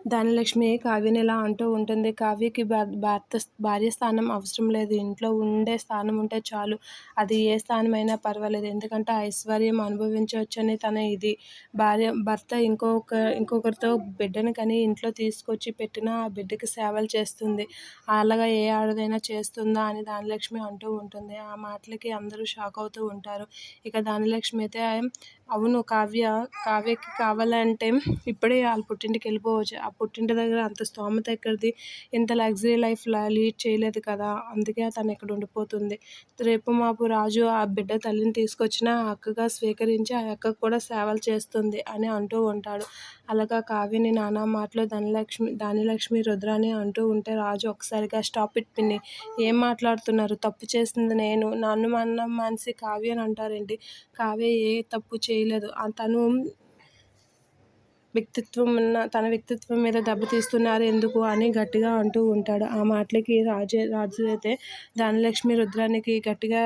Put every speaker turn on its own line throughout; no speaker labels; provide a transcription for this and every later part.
ధనలక్ష్మి కావ్యని ఇలా అంటూ ఉంటుంది. కావ్యకి భార్య స్థానం అవసరం లేదు. ఇంట్లో ఉండే స్థానం ఉంటే చాలు. అది ఏ స్థానమైనా పర్వాలేదు. ఎందుకంటే ఐశ్వర్యం అనుభవించవచ్చని తన ఇది. భర్త ఇంకొకరితో బిడ్డని కని ఇంట్లో తీసుకొచ్చి పెట్టినా ఆ బిడ్డకి సేవలు చేస్తుంది. అలాగా ఏ ఆడదైనా చేస్తుందా అని ధనలక్ష్మి అంటూ ఉంటుంది. ఆ మాటలకి అందరూ షాక్ అవుతూ ఉంటారు. ఇక ధనలక్ష్మి అయితే అవును కావ్యకి కావాలంటే ఇప్పుడే వాళ్ళ పుట్టింటికి వెళ్ళిపోవచ్చు. ఆ పుట్టింటి దగ్గర అంత స్తోమత ఎక్కడిది? ఇంత లగ్జరీ లైఫ్ లీడ్ చేయలేదు కదా! అందుకే తను ఇక్కడ ఉండిపోతుంది. రేపు మాపు రాజు ఆ బిడ్డ తల్లిని తీసుకొచ్చినా ఆ అక్కగా స్వీకరించి ఆ అక్కకు కూడా సేవలు చేస్తుంది అని అంటూ ఉంటాడు. అలాగా కావ్యని నానా మాటలు ధనలక్ష్మి రుద్రాని అంటూ ఉంటే రాజు ఒక్కసారిగా స్టాప్ ఇట్ పిన్ని, ఏం మాట్లాడుతున్నారు? తప్పు చేసింది నేను. నన్ను మనిషి కావ్య అని అంటారేంటి? కావ్య ఏ తప్పు చేయలేదు. తను తన వ్యక్తిత్వం మీద దెబ్బతీస్తున్నారు ఎందుకు అని గట్టిగా అంటూ ఉంటాడు. ఆ మాటలకి రాజు అయితే ధనలక్ష్మి రుద్రానికి గట్టిగా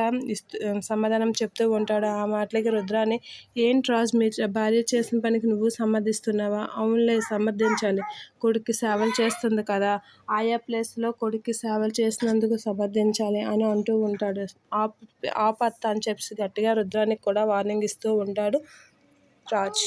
సమాధానం చెప్తూ ఉంటాడు. ఆ మాటలకి రుద్రాని, ఏంటి రాజు మీ భార్య చేసిన పనికి నువ్వు సమర్థిస్తున్నావా? అవునులే సమర్థించాలి. కొడుక్కి సేవలు చేస్తుంది కదా, ఆయా ప్లేస్లో కొడుక్కి సేవలు చేసినందుకు సమర్థించాలి అని అంటూ ఉంటాడు. ఆపత్త అని చెప్పి గట్టిగా రుద్రానికి కూడా వార్నింగ్ ఇస్తూ ఉంటాడు రాజ్.